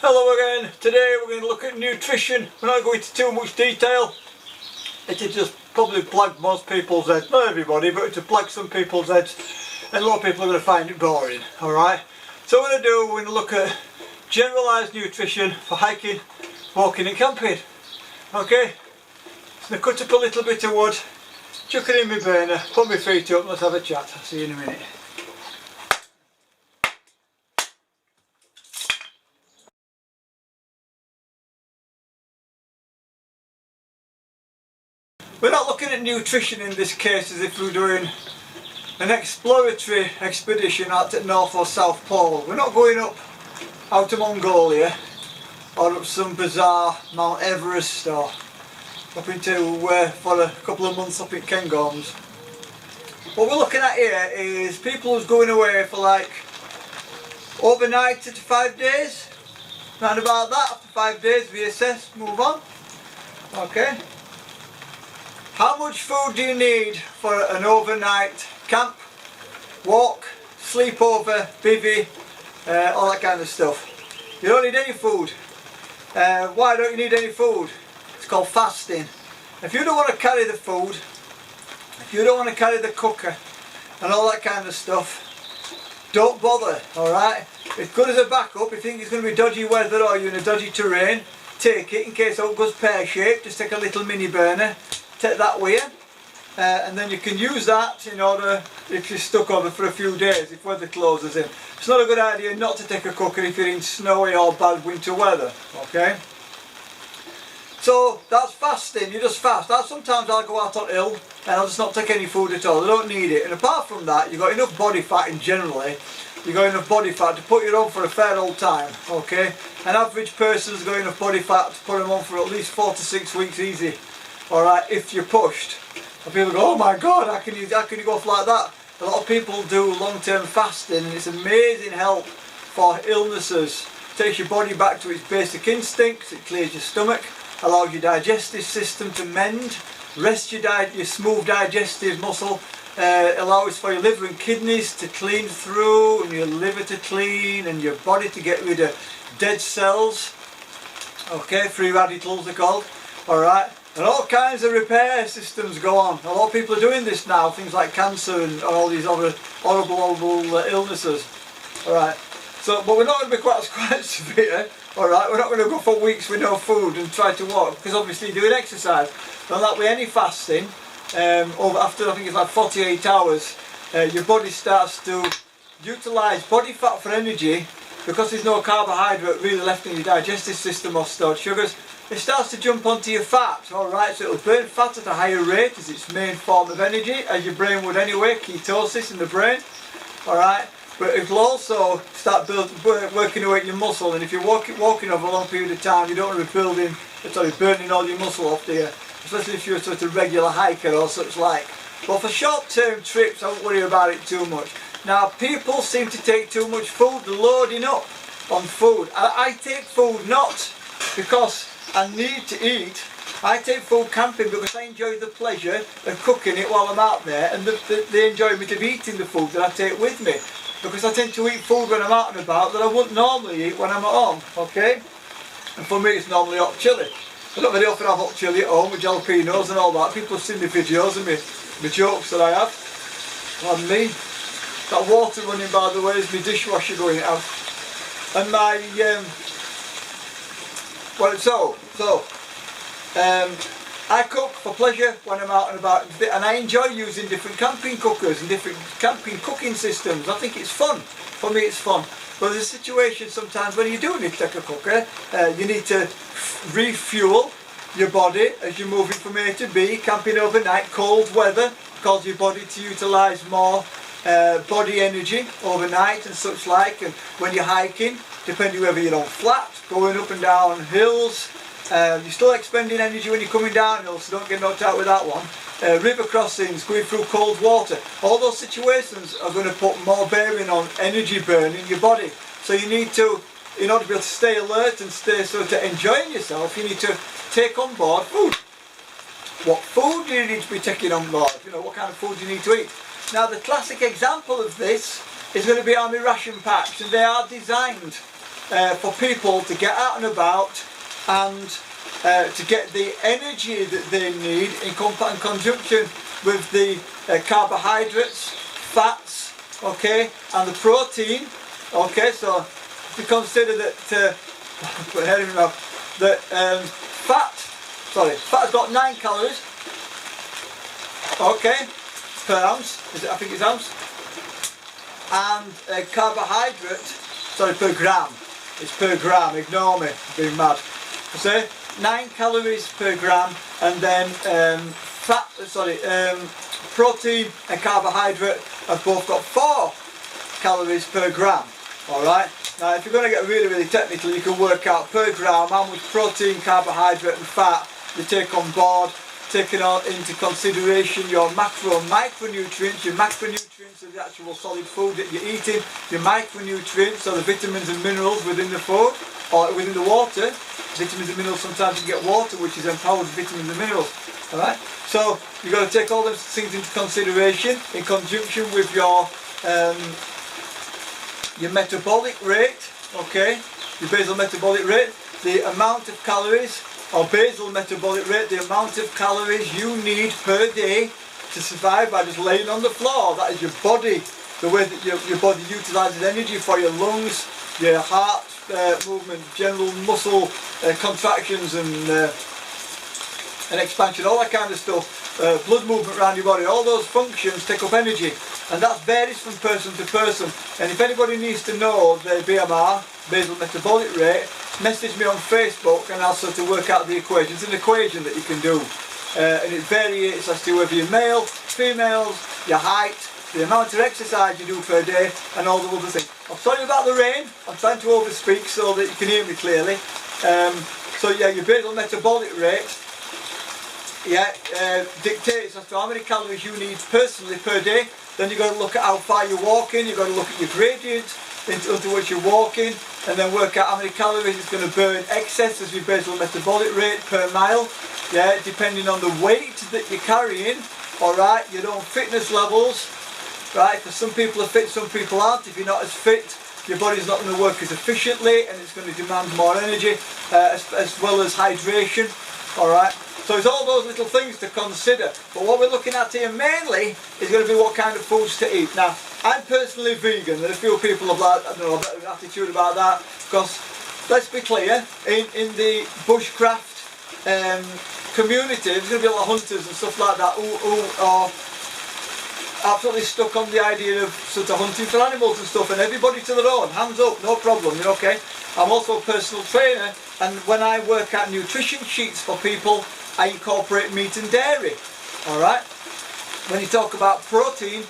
Hello again. Today we're going to look at nutrition. We're not going into too much detail. It will just probably plague most people's heads. Not everybody, but to plague some people's heads. And a lot of people are going to find it boring. Alright? So what we're going to do, we're going to look at generalised nutrition for hiking, walking and camping. Okay? So I'm going to cut up a little bit of wood, chuck it in my burner, put my feet up, let's have a chat. I'll see you in a minute. We're not looking at nutrition in this case as if we're doing an exploratory expedition out to North or South Pole. We're not going up out to Mongolia or up some bizarre Mount Everest or up into for a couple of months up in Cairngorms. What we're looking at here is people who's going away for like overnight to 5 days. Round about that, after 5 days we assess, move on. Okay. How much food do you need for an overnight camp, walk, sleepover, bivvy, all that kind of stuff? You don't need any food. Why don't you need any food? It's called fasting. If you don't want to carry the food, if you don't want to carry the cooker and all that kind of stuff, don't bother, alright? It's good as a backup. If you think it's going to be dodgy weather or you're in a dodgy terrain, take it in case it goes pear-shaped. Just take a little mini burner. Take that with you, and then you can use that in order if you're stuck over for a few days if weather closes in. It's not a good idea not to take a cooker if you're in snowy or bad winter weather, okay? So that's fasting, you just fast. Sometimes I'll go out on hill and I'll just not take any food at all, I don't need it. And apart from that, you've got enough body fat in generally, you've got enough body fat to put you on for a fair old time, okay? An average person's got enough body fat to put them on for at least 4 to 6 weeks easy. Alright, if you're pushed. And people go, oh my god, how can you go off like that? A lot of people do long-term fasting and it's amazing help for illnesses. It takes your body back to its basic instincts, it clears your stomach, allows your digestive system to mend, rest your smooth digestive muscle, allows for your liver and kidneys to clean through, and your liver to clean, and your body to get rid of dead cells. Okay, free radicals they're called. Alright. And all kinds of repair systems go on. A lot of people are doing this now, things like cancer and all these other horrible illnesses. Alright, so, but we're not going to be quite severe. Alright, we're not going to go for weeks with no food and try to walk, because obviously doing exercise. And that way any fasting, after I think it's like 48 hours, your body starts to utilise body fat for energy, because there's no carbohydrate really left in your digestive system or stored sugars. It starts to jump onto your fat, alright, so it'll burn fat at a higher rate as its main form of energy, as your brain would anyway, ketosis in the brain, alright, but it'll also start working away at your muscle, and if you're walking over a long period of time, you don't want to be burning all your muscle off, do you? Especially if you're a sort of regular hiker or such like. But for short-term trips, I won't worry about it too much. Now, people seem to take too much food, they're loading up on food. I take food not because I need to eat. I take food camping because I enjoy the pleasure of cooking it while I'm out there, and the enjoyment of eating the food that I take with me. Because I tend to eat food when I'm out and about that I wouldn't normally eat when I'm at home, okay? And for me it's normally hot chilli. I don't very often have hot chilli at home with jalapenos and all that. People have seen the videos and my jokes that I have on me. That water running, by the way, is my dishwasher going out. And my I cook for pleasure when I'm out and about, and I enjoy using different camping cookers and different camping cooking systems. I think it's fun. For me it's fun. But there's a situation sometimes when you do need to take a cooker, you need to refuel your body as you're moving from A to B, camping overnight, cold weather, cause your body to utilise more body energy overnight and such like. And when you're hiking, depending whether you're on flat, going up and down hills, you're still expending energy when you're coming downhill, so don't get knocked out with that one. River crossings, going through cold water, all those situations are going to put more bearing on energy burn in your body. So you need to, in order to be able to stay alert and stay sort of enjoying yourself, you need to take on board food. What food do you need to be taking on board? You know, what kind of food do you need to eat? Now the classic example of this is going to be army ration packs, and they are designed for people to get out and about and to get the energy that they need in conjunction with the carbohydrates, fats, okay, and the protein. Okay, so if you consider that fat's got 9 calories, okay, per ounce, I think it's ounce, and per gram, it's per gram, ignore me, I'm being mad. So 9 calories per gram, and then protein and carbohydrate have both got 4 calories per gram. Alright, now if you're going to get really technical, you can work out per gram how much protein, carbohydrate and fat you take on board, taking into consideration your macro and micronutrients. Your macronutrients are the actual solid food that you're eating, your micronutrients are the vitamins and minerals within the food, or within the water. Vitamins and minerals, sometimes you get water which is empowered with vitamins and minerals. Alright, so you've got to take all those things into consideration in conjunction with your metabolic rate, okay, your basal metabolic rate, the amount of calories, or basal metabolic rate, the amount of calories you need per day to survive by just laying on the floor. That is your body, the way that your body utilises energy for your lungs, your heart movement, general muscle contractions and expansion, all that kind of stuff, blood movement around your body, all those functions take up energy, and that varies from person to person. And if anybody needs to know the BMR, basal metabolic rate, message me on Facebook and I'll sort of work out the equation. It's an equation that you can do, and it varies as to whether you're male, females, your height, the amount of exercise you do per day, and all the other things. I'm sorry about the rain, I'm trying to overspeak so that you can hear me clearly. So yeah, your basal metabolic rate dictates as to how many calories you need personally per day. Then you've got to look at how far you're walking, you've got to look at your gradient into which you're walking, and then work out how many calories it's going to burn excess as your basal metabolic rate per mile, depending on the weight that you're carrying, alright, your own fitness levels, right, because some people are fit, some people aren't. If you're not as fit, your body's not going to work as efficiently and it's going to demand more energy, as well as hydration, alright. So it's all those little things to consider, but what we're looking at here mainly is going to be what kind of foods to eat. Now, I'm personally vegan, and a few people have like, I don't know, a bit of an attitude about that, because let's be clear, in the bushcraft community, there's going to be a lot of hunters and stuff like that who are absolutely stuck on the idea of sort of hunting for animals and stuff, and everybody to their own, hands up, no problem, you're okay. I'm also a personal trainer, and when I work out nutrition sheets for people, I incorporate meat and dairy, alright? When you talk about protein,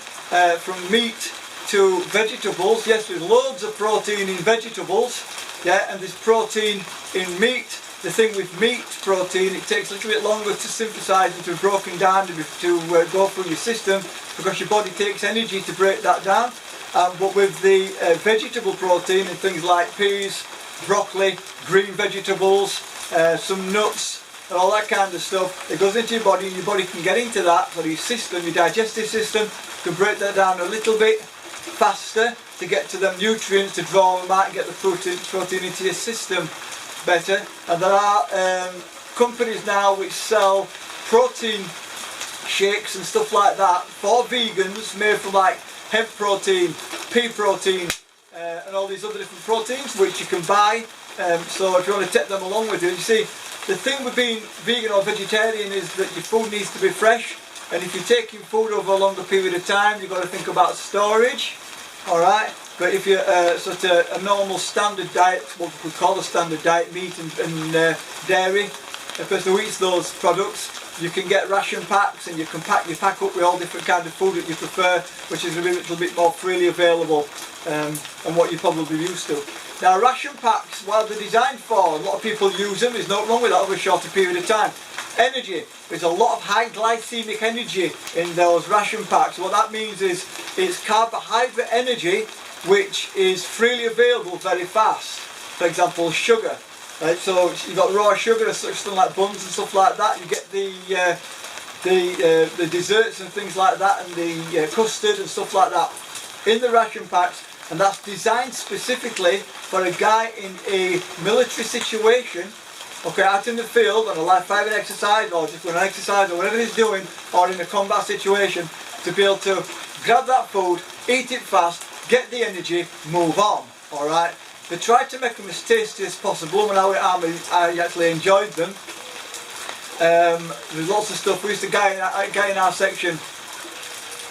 from meat to vegetables, yes, there's loads of protein in vegetables, and there's protein in meat. The thing with meat protein, it takes a little bit longer to synthesize and to be broken down to go through your system, because your body takes energy to break that down. But with the vegetable protein and things like peas, broccoli, green vegetables, some nuts, and all that kind of stuff, it goes into your body, and your body can get into that, so your system, your digestive system, can break that down a little bit faster to get to them nutrients, to draw them out and get the protein into your system better. And there are companies now which sell protein shakes and stuff like that for vegans, made from like hemp protein, pea protein, and all these other different proteins which you can buy. So if you want to take them along with you, you see, the thing with being vegan or vegetarian is that your food needs to be fresh, and if you're taking food over a longer period of time, you've got to think about storage, alright? But if you're sort of a normal standard diet, what we call a standard diet, meat and dairy, a person who eats those products, you can get ration packs, and you can pack up with all different kinds of food that you prefer, which is a little bit more freely available than what you're probably used to. Now, ration packs, while they're designed for, a lot of people use them, there's nothing wrong with that over a shorter period of time. Energy, there's a lot of high glycemic energy in those ration packs. What that means is it's carbohydrate energy which is freely available very fast. For example, sugar. Right? So you've got raw sugar, such things like buns and stuff like that. You get the desserts and things like that, and the custard and stuff like that in the ration packs. and that's designed specifically for a guy in a military situation, okay, out in the field on a live firing exercise or just doing an exercise or whatever he's doing, or in a combat situation, to be able to grab that food, eat it fast, get the energy, move on. Alright, they tried to make them as tasty as possible. When I was at army, I actually enjoyed them. There's lots of stuff. We used to guy in our section.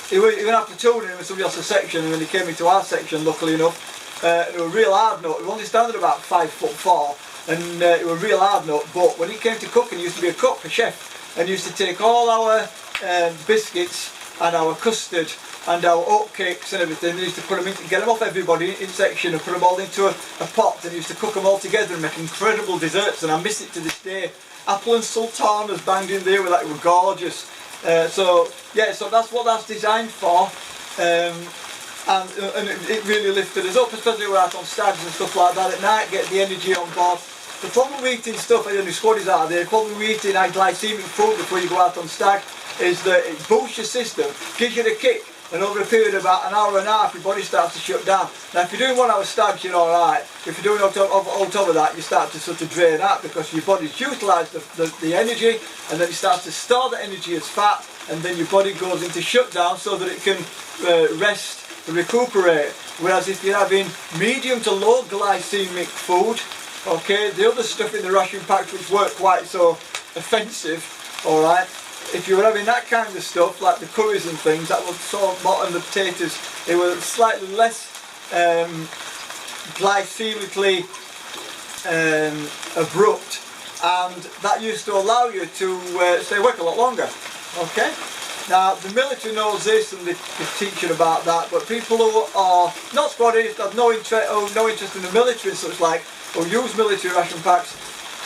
He went after tuning with somebody else's section, and when he came into our section, luckily enough, it was a real hard nut. He was only standing about 5'4", and it was a real hard nut. But when he came to cooking, he used to be a cook, a chef, and he used to take all our biscuits and our custard and our oat cakes and everything. They used to put them in, get them off everybody in section and put them all into a pot, and he used to cook them all together and make incredible desserts, and I miss it to this day. Apple and sultanas banged in there with that, it were gorgeous. So yeah, so that's what that's designed for, and it really lifted us up, especially when we're out on stags and stuff like that at night, get the energy on board. The problem with eating stuff, and the squad is out there, the problem with eating high glycemic food before you go out on stag is that it boosts your system, gives you the kick, and over a period of about an hour and a half your body starts to shut down. Now if you're doing 1 hour stags, you're alright. If you're doing on top of that, you start to sort of drain out because your body's utilised the energy, and then it starts to store the energy as fat, and then your body goes into shutdown so that it can rest and recuperate. Whereas if you're having medium to low glycemic food, okay, the other stuff in the ration packs which weren't quite so offensive, alright, if you were having that kind of stuff, like the curries and things, that was sort of more, and the potatoes, they were slightly less glycemically abrupt, and that used to allow you to stay awake a lot longer. Okay? Now, the military knows this, and they teach you about that, but people who are not squaddies, have no interest in the military and such like, or use military ration packs,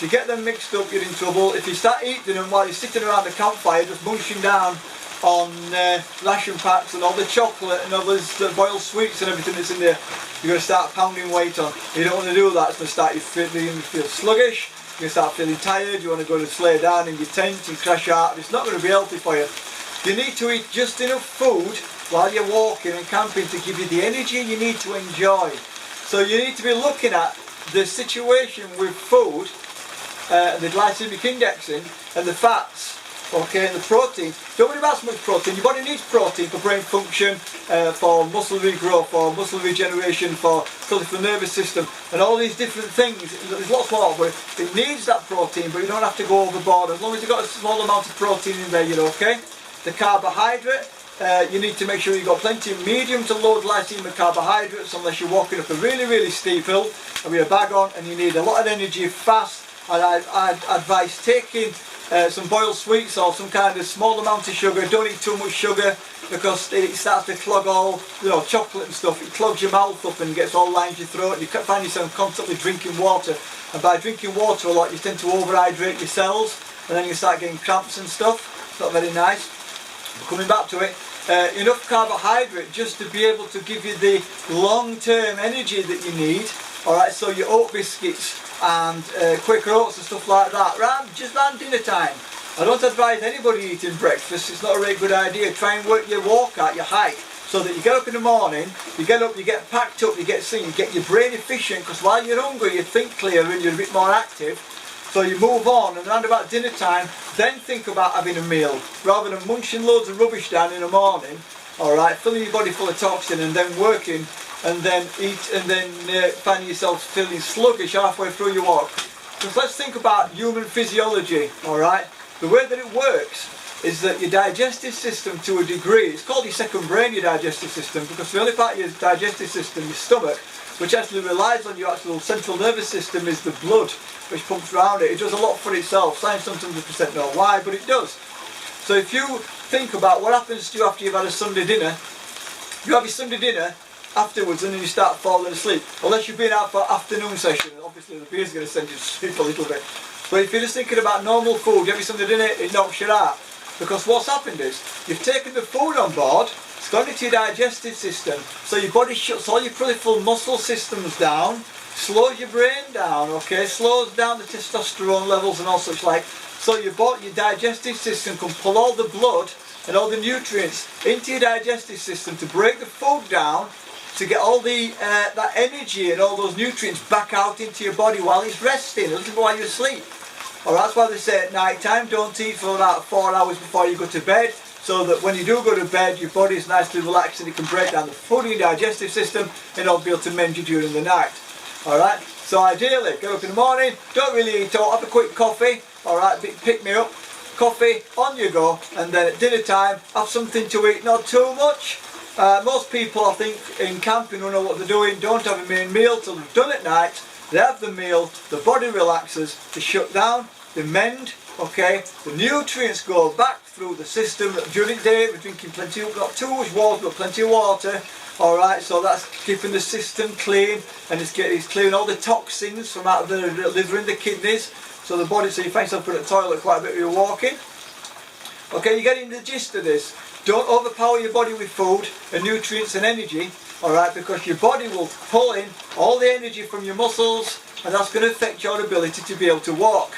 to get them mixed up, you're in trouble. If you start eating them while you're sitting around the campfire just munching down on ration packs and all the chocolate and all those boiled sweets and everything that's in there, you're going to start pounding weight on. You don't want to do that. It's going to start you feel sluggish, you're going to start feeling tired, you want to go to lay down in your tent and crash out. It's not going to be healthy for you. You need to eat just enough food while you're walking and camping to give you the energy you need to enjoy. So you need to be looking at the situation with food, the glycemic indexing and the fats, okay, and the protein. Don't worry about so much protein. Your body needs protein for brain function, for muscle regrowth, for muscle regeneration, for the nervous system, and all these different things. There's lots more, but it needs that protein, but you don't have to go overboard. As long as you've got a small amount of protein in there, you're okay. The carbohydrate, you need to make sure you've got plenty of medium to low glycemic carbohydrates, unless you're walking up a really, really steep hill with your bag on and you need a lot of energy fast. I'd advise taking some boiled sweets or some kind of small amount of sugar. Don't eat too much sugar because it starts to clog all, chocolate and stuff. It clogs your mouth up and gets all lines your throat, and you find yourself constantly drinking water. And by drinking water a lot, you tend to overhydrate your cells, and then you start getting cramps and stuff. It's not very nice. But coming back to it, enough carbohydrate just to be able to give you the long-term energy that you need. Alright, so your oat biscuits and Quaker oats and stuff like that, just around dinner time. I don't advise anybody eating breakfast, it's not a really good idea. Try and work your walk out, your hike, so that you get up in the morning, you get up, you get packed up, you get seen, you get your brain efficient, because while you're hungry you think clearer and you're a bit more active. So you move on, and around about dinner time, then think about having a meal, rather than munching loads of rubbish down in the morning, alright, filling your body full of toxin and then working, and then eat, and then find yourself feeling sluggish halfway through your walk. Because let's think about human physiology, alright? The way that it works is that your digestive system, to a degree, it's called your second brain, your digestive system, because the only part of your digestive system, your stomach, which actually relies on your actual central nervous system, is the blood which pumps around it. It does a lot for itself. Science don't 100% know why, but it does. So if you think about what happens to you after you've had a Sunday dinner, you have your Sunday dinner afterwards and then you start falling asleep. Unless you've been out for afternoon session, obviously the beer's going to send you to sleep a little bit. But if you're just thinking about normal food, you have your Sunday dinner, it knocks you out. Because what's happened is, you've taken the food on board, it's gone into your digestive system, so your body shuts all your peripheral muscle systems down, slows your brain down, okay, slows down the testosterone levels and all such like, so your digestive system can pull all the blood and all the nutrients into your digestive system to break the food down to get all the that energy and all those nutrients back out into your body while it's resting, while you're asleep. Alright, that's why they say at night time don't eat for about 4 hours before you go to bed, so that when you do go to bed your body is nicely relaxed and it can break down the food in your digestive system and it'll be able to mend you during the night. Alright, so ideally get up in the morning, don't really eat all, have a quick coffee, alright, pick me up, coffee, on you go, and then at dinner time have something to eat, not too much. Most people, I think, in camping who know what they're doing don't have a main meal till they've done at night. They have the meal, the body relaxes, they shut down, they mend, okay, the nutrients go back through the system. During the day we're drinking plenty, not too much water but plenty of water, alright, so that's keeping the system clean, and it's clearing all the toxins from out of the liver and the kidneys, so the body, so you find yourself putting the toilet quite a bit when you're walking. Okay, you're getting the gist of this. Don't overpower your body with food and nutrients and energy, alright, because your body will pull in all the energy from your muscles and that's going to affect your ability to be able to walk.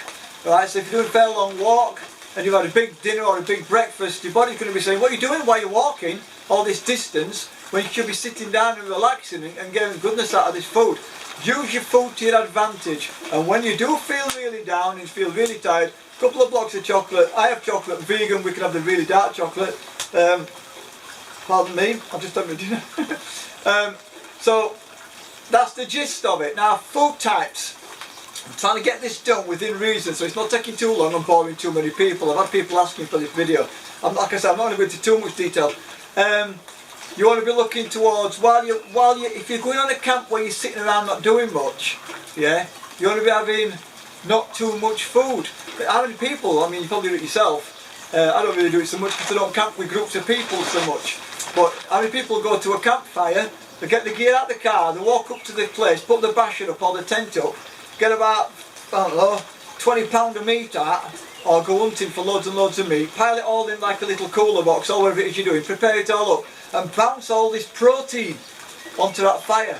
Alright, so if you're doing a fair long walk and you've had a big dinner or a big breakfast, your body's going to be saying, what are you doing while you're walking all this distance when you should be sitting down and relaxing and getting goodness out of this food? Use your food to your advantage, and when you do feel really down and feel really tired, a couple of blocks of chocolate. I have chocolate vegan, we can have the really dark chocolate. Pardon me, I've just had my dinner. So that's the gist of it. Now, food types. I'm trying to get this done within reason, so it's not taking too long and boring too many people. I've had people asking for this video. Like I said, I'm not going to go into too much detail. You want to be looking towards, if you're going on a camp where you're sitting around not doing much, yeah, you want to be having not too much food. But how many people, I mean, you probably do it yourself. I don't really do it so much because I don't camp with groups of people so much. But how many people go to a campfire, they get the gear out of the car, they walk up to the place, put the basher up or the tent up, get about, I don't know, £20 of meat out, or go hunting for loads and loads of meat, pile it all in like a little cooler box or whatever it is you're doing, prepare it all up and bounce all this protein onto that fire.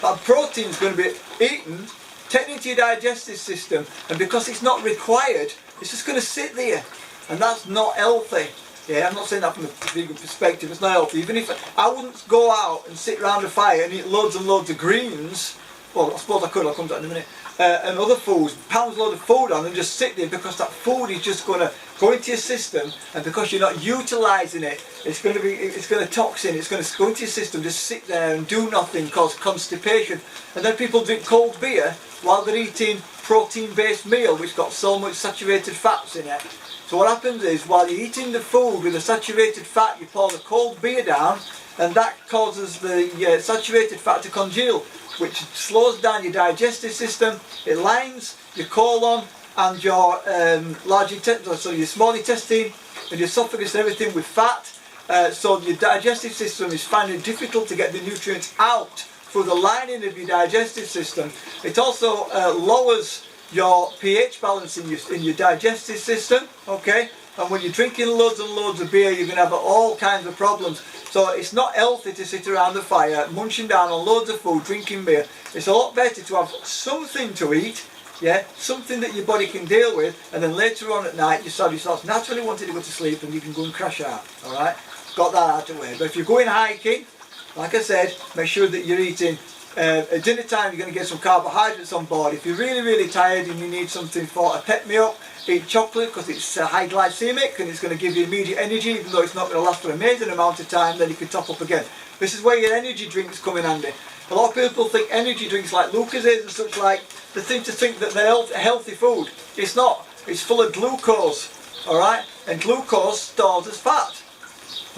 That protein is going to be eaten, taken into your digestive system, and because it's not required, it's just going to sit there, and that's not healthy. Yeah, I'm not saying that from a vegan perspective, it's not healthy. Even if I wouldn't go out and sit around a fire and eat loads and loads of greens, well, I suppose I could, I'll come to that in a minute, and other foods, pounds load of food on and just sit there, because that food is just going to go into your system, and because you're not utilising it, it's going to toxin, it's going to go into your system, just sit there and do nothing, cause constipation. And then people drink cold beer while they're eating protein-based meal, which got so much saturated fats in it. So what happens is, while you're eating the food with the saturated fat, you pour the cold beer down, and that causes the saturated fat to congeal, which slows down your digestive system. It lines your colon and your large intestine, so your small intestine and your esophagus and everything with fat. So your digestive system is finding it difficult to get the nutrients out through the lining of your digestive system. It also lowers your pH balance in your digestive system, okay? And when you're drinking loads and loads of beer, you're going to have all kinds of problems. So it's not healthy to sit around the fire, munching down on loads of food, drinking beer. It's a lot better to have something to eat, yeah, something that your body can deal with, and then later on at night you start yourself naturally wanting to go to sleep and you can go and crash out, alright? Got that out of the way. But if you're going hiking, like I said, make sure that you're eating at dinner time. You're going to get some carbohydrates on board. If you're really, really tired and you need something for a pick-me-up, eat chocolate, because it's high glycemic and it's going to give you immediate energy, even though it's not going to last for an amazing amount of time. Then you can top up again. This is where your energy drinks come in handy. A lot of people think energy drinks like Lucozade and such like, they seem to think that they're healthy food. It's not. It's full of glucose, alright? And glucose stores as fat,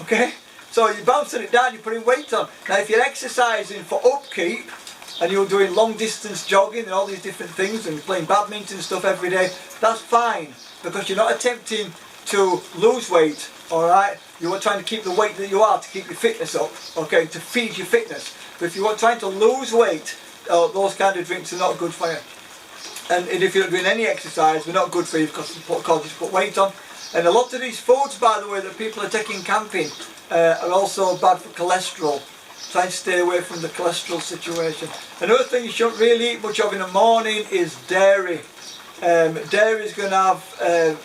okay? So you're bouncing it down, you're putting weight on. Now if you're exercising for upkeep, and you're doing long distance jogging and all these different things and playing badminton and stuff every day, that's fine, because you're not attempting to lose weight, alright? You are trying to keep the weight that you are to keep your fitness up, okay, to feed your fitness. But if you are trying to lose weight, those kind of drinks are not good for you. And if you're not doing any exercise, they're not good for you because they cause you to put weight on. And a lot of these foods, by the way, that people are taking camping are also bad for cholesterol. Try and stay away from the cholesterol situation. Another thing you shouldn't really eat much of in the morning is dairy. Dairy is going to have a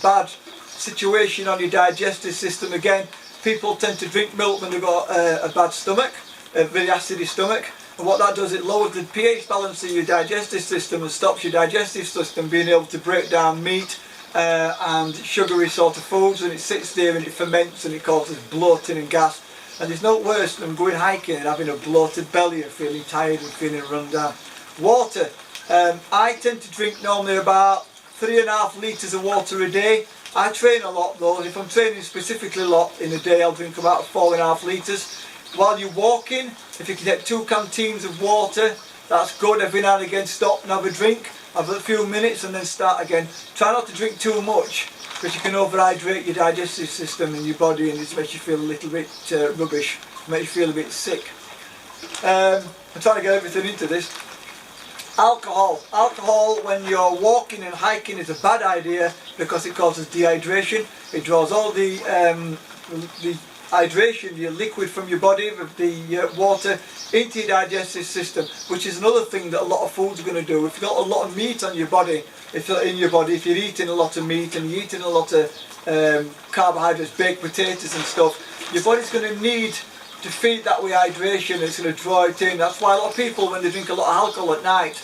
bad situation on your digestive system. Again, people tend to drink milk when they've got a bad stomach. a very acidy stomach. And what that does, it lowers the pH balance of your digestive system and stops your digestive system being able to break down meat and sugary sort of foods, and it sits there and it ferments and it causes bloating and gas. And there's no worse than going hiking and having a bloated belly and feeling tired and feeling run down. Water. I tend to drink normally about 3.5 litres of water a day. I train a lot though. If I'm training specifically a lot in a day, I'll drink about 4.5 litres. While you're walking, if you can get 2 canteens of water, that's good. Every now and again stop and have a drink, have a few minutes and then start again. Try not to drink too much, because you can overhydrate your digestive system and your body, and it makes you feel a little bit rubbish, makes you feel a bit sick. I'm trying to get everything into this. Alcohol. Alcohol when you're walking and hiking is a bad idea because it causes dehydration. It draws all the hydration, your liquid from your body, the water, into your digestive system, which is another thing that a lot of foods are going to do. If you've got a lot of meat on your body, if you're eating a lot of meat and you're eating a lot of carbohydrates, baked potatoes and stuff, your body's going to need to feed that with hydration. It's going to draw it in. That's why a lot of people, when they drink a lot of alcohol at night,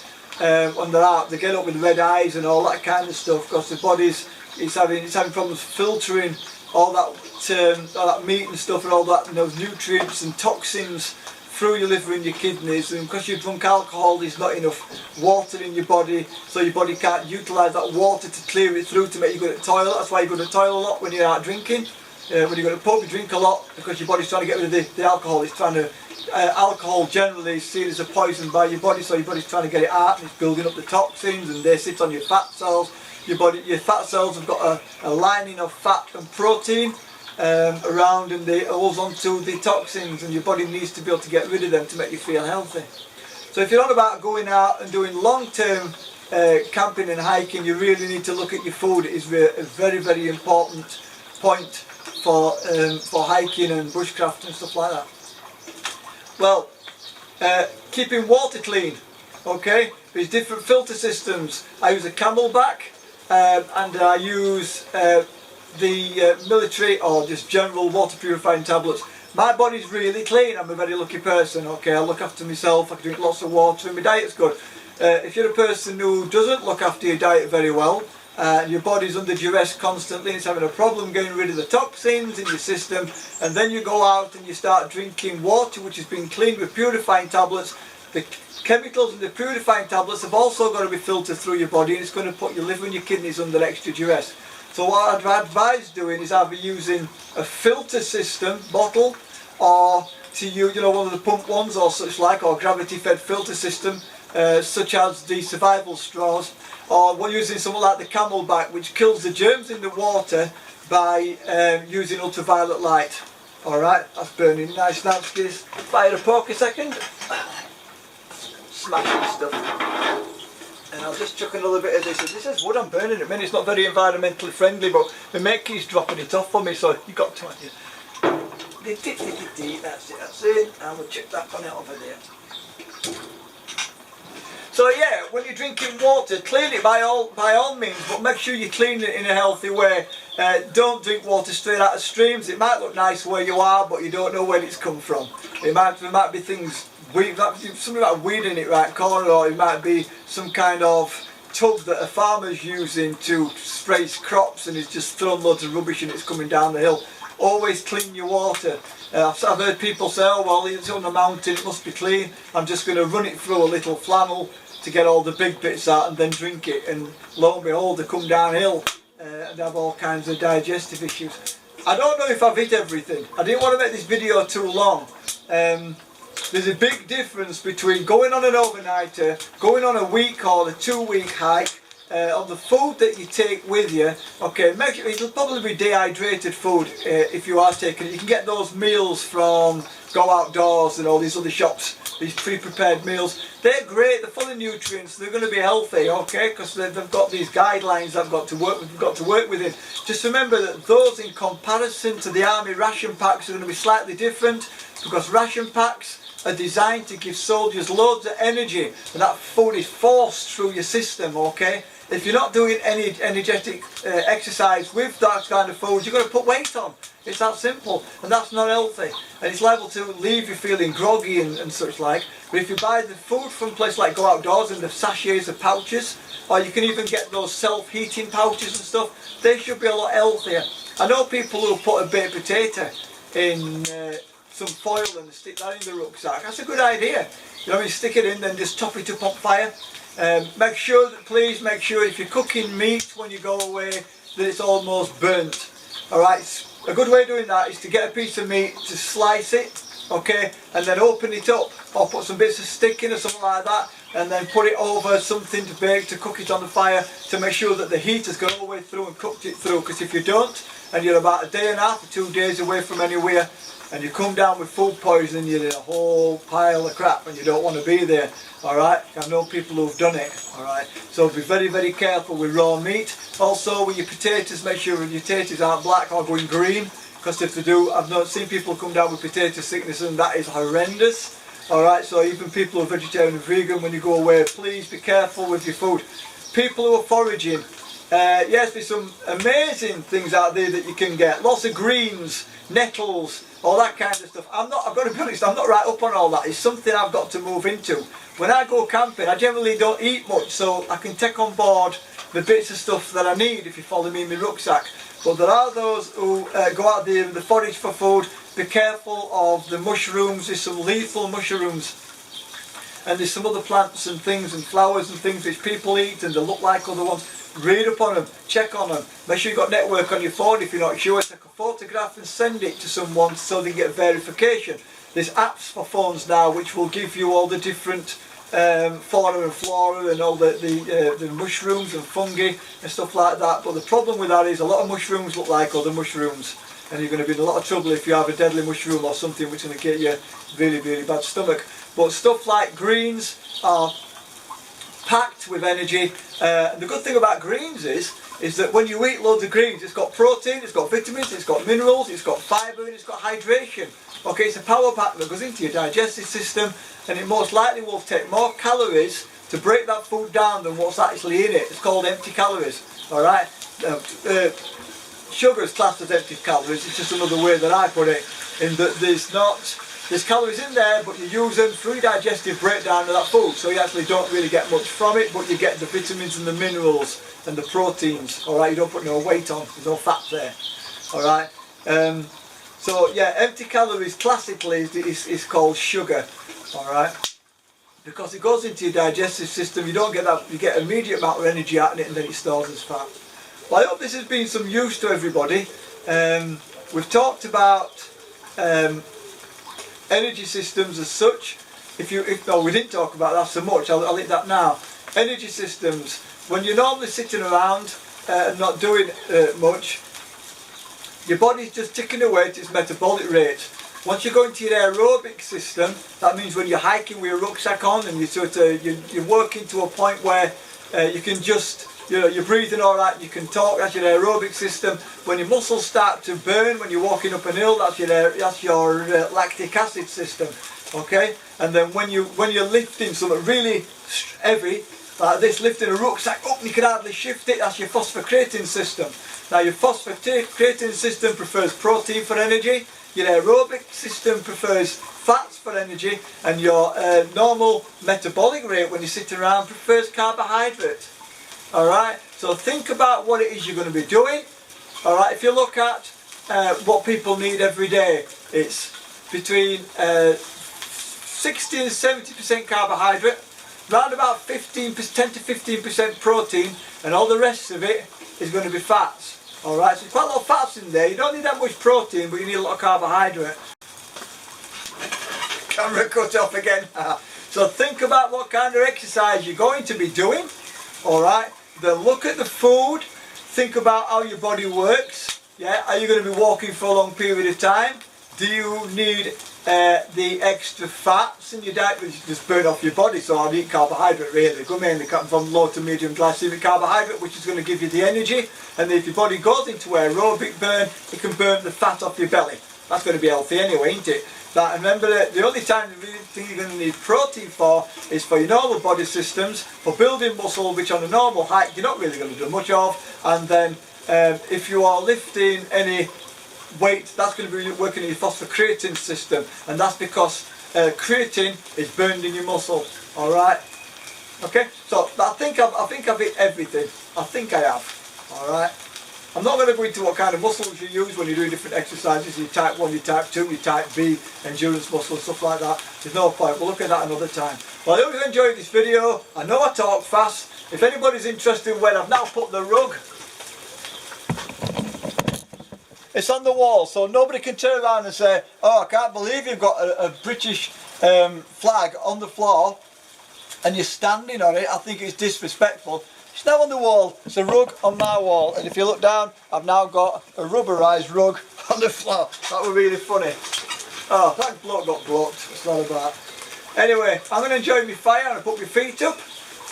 when they're out, they get up with red eyes and all that kind of stuff, because the body's having problems filtering all that meat and stuff and all that, those nutrients and toxins through your liver and your kidneys. And because you've drunk alcohol, there's not enough water in your body, so your body can't utilise that water to clear it through to make you go to the toilet. That's why you go to the toilet a lot when you're out drinking. When you go to the pub, you drink a lot because your body's trying to get rid of the alcohol. It's trying to alcohol generally is seen as a poison by your body, so your body's trying to get it out, and it's building up the toxins, and they sit on your fat cells. Your fat cells have got a lining of fat and protein around, and they hold on to the toxins, and your body needs to be able to get rid of them to make you feel healthy. So if you're on about going out and doing long-term camping and hiking, you really need to look at your food. It is a very, very important point for hiking and bushcraft and stuff like that. Well, keeping water clean, okay? There's different filter systems. I use a Camelback, and I use the military or just general water purifying tablets. My body's really clean. I'm a very lucky person, okay? I look after myself, I can drink lots of water, and my diet's good. If you're a person who doesn't look after your diet very well, your body's under duress constantly, it's having a problem getting rid of the toxins in your system, and then you go out and you start drinking water which has been cleaned with purifying tablets. The chemicals in the purifying tablets have also got to be filtered through your body, and it's going to put your liver and your kidneys under extra duress. So what I'd advise doing is either using a filter system bottle, or to use, one of the pump ones or such like, or gravity fed filter system, such as the survival straws, or we're using something like the Camelback, which kills the germs in the water by using ultraviolet light. Alright, that's burning nice now. Just fire a poke a second. Smashing stuff. And I'll just chuck another bit of this. This is wood I'm burning at the minute. It's not very environmentally friendly, but the mate keeps dropping it off for me, so you got to it. That's it. And we'll chuck that one out over there. So yeah, when you're drinking water, clean it by all means, but make sure you clean it in a healthy way. Don't drink water straight out of streams. It might look nice where you are, but you don't know where it's come from. There might be things, something like weed in it right corner, or it might be some kind of tub that a farmer's using to spray crops, and it's just thrown loads of rubbish and it's coming down the hill. Always clean your water. I've heard people say, oh well, it's on the mountain, it must be clean. I'm just going to run it through a little flannel to get all the big bits out and then drink it, and lo and behold they come downhill and have all kinds of digestive issues. I don't know if I've hit everything. I didn't want to make this video too long. There's a big difference between going on an overnighter, going on a week or a 2-week hike, of the food that you take with you. Okay, make sure it'll probably be dehydrated food if you are taking it. You can get those meals from Go Outdoors and all these other shops, these pre-prepared meals. They're great, they're full of nutrients, they're going to be healthy, okay, because they've got these guidelines I've got to work within. Just remember that those, in comparison to the army ration packs, are going to be slightly different, because ration packs are designed to give soldiers loads of energy, and that food is forced through your system, okay? if you're not doing any energetic exercise with that kind of food, you're going to put weight on. It's that simple, and that's not healthy, and it's liable to leave you feeling groggy and such like. But if you buy the food from places like Go Outdoors and the sachets of pouches, or you can even get those self-heating pouches and stuff, they should be a lot healthier. I know people who put a baked potato in some foil and stick that in the rucksack. That's a good idea. You know, I mean, stick it in, then just top it up on fire. Please make sure if you're cooking meat when you go away that it's almost burnt. Alright, a good way of doing that is to get a piece of meat, to slice it, okay, and then open it up, or put some bits of stick in or something like that, and then put it over something to bake, to cook it on the fire, to make sure that the heat has gone all the way through and cooked it through. Because if you don't, and you're about a day and a half or 2 days away from anywhere, and you come down with food poisoning, you're in a whole pile of crap and you don't want to be there. Alright, I know people who've done it. Alright, so be very, very careful with raw meat. Also with your potatoes, make sure your potatoes aren't black or going green, because if they do, I've not seen people come down with potato sickness, and that is horrendous. Alright, so even people who are vegetarian and vegan, when you go away, please be careful with your food. People who are foraging, yes, there's some amazing things out there that you can get. Lots of greens, nettles, all that kind of stuff. I've got to be honest, I'm not right up on all that. It's something I've got to move into. When I go camping, I generally don't eat much, so I can take on board the bits of stuff that I need if you follow me in my rucksack. But there are those who go out there and they forage for food. Be careful of the mushrooms. There's some lethal mushrooms, and there's some other plants and things and flowers and things which people eat and they look like other ones. Read up on them, check on them, make sure you've got network on your phone. If you're not sure, take a photograph and send it to someone so they get verification. There's apps for phones now which will give you all the different fauna and flora and all the mushrooms and fungi and stuff like that. But the problem with that is a lot of mushrooms look like other mushrooms, and you're going to be in a lot of trouble if you have a deadly mushroom or something which is going to get you really, really bad stomach. But stuff like greens are packed with energy. The good thing about greens is that when you eat loads of greens, it's got protein, it's got vitamins, it's got minerals, it's got fibre, and it's got hydration. Okay, it's a power pack that goes into your digestive system, and it most likely will take more calories to break that food down than what's actually in it. It's called empty calories. Alright? Sugar is classed as empty calories. It's just another way that I put it, in that there's calories in there, but you use them through digestive breakdown of that food, so you actually don't really get much from it, but you get the vitamins and the minerals and the proteins. Alright, you don't put no weight on, there's no fat there. Alright, so yeah, empty calories classically is called sugar. Alright, because it goes into your digestive system, you don't get that, you get an immediate amount of energy out of it and then it stores as fat. Well, I hope this has been some use to everybody. We've talked about energy systems as such. No, we didn't talk about that so much, I'll leave that now. Energy systems, when you're normally sitting around and not doing much, your body's just ticking away at its metabolic rate. Once you go into your aerobic system, that means when you're hiking with your rucksack on and you're working to a point where you can just, you're breathing alright, you can talk, that's your aerobic system. When your muscles start to burn, when you're walking up an hill, that's your lactic acid system, okay? And then when you're lifting something really heavy, like this, lifting a rucksack up and you can hardly shift it, that's your phosphocreatine system. Now your phosphocreatine system prefers protein for energy, your aerobic system prefers fats for energy, and your normal metabolic rate when you sit around prefers carbohydrate. Alright, so think about what it is you're going to be doing. Alright, if you look at what people need every day, it's between 60 and 70% carbohydrate, around about 10 to 15% protein, and all the rest of it is going to be fats. Alright, so there's quite a lot of fats in there. You don't need that much protein, but you need a lot of carbohydrate. Camera cut off again. So think about what kind of exercise you're going to be doing. Alright, then look at the food, think about how your body works. Yeah, are you going to be walking for a long period of time? Do you need the extra fats in your diet which just burn off your body? So I'll eat carbohydrate really. Go mainly from low to medium glycemic carbohydrate, which is going to give you the energy, and if your body goes into aerobic burn, it can burn the fat off your belly. That's going to be healthy anyway, isn't it? that, remember that the only time the thing you're going to need protein for is for your normal body systems, for building muscle, which on a normal height you're not really going to do much of, and then if you are lifting any weight, that's going to be working in your phosphocreatine system, and that's because creatine is burned in your muscle. All right. Okay. So I think I've hit everything. I think I have. All right. I'm not going to go into what kind of muscles you use when you're doing different exercises. Your type 1, your type 2, your type B, endurance muscles, stuff like that. There's no point. We'll look at that another time. Well, I hope you enjoyed this video. I know I talk fast. If anybody's interested, well, I've now put the rug. It's on the wall, so nobody can turn around and say, oh, I can't believe you've got a British flag on the floor and you're standing on it. I think it's disrespectful. It's now on the wall. It's a rug on my wall, and if you look down, I've now got a rubberised rug on the floor. That was really funny. Oh, that bloke got blocked. It's not about. Anyway, I'm going to enjoy my fire and put my feet up.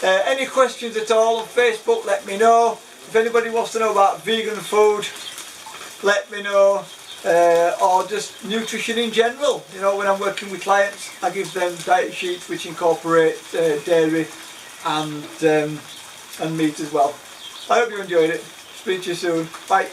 Any questions at all on Facebook, let me know. If anybody wants to know about vegan food, let me know. Or just nutrition in general. You know, when I'm working with clients, I give them diet sheets which incorporate dairy and meat as well. I hope you enjoyed it. Speak to you soon. Bye.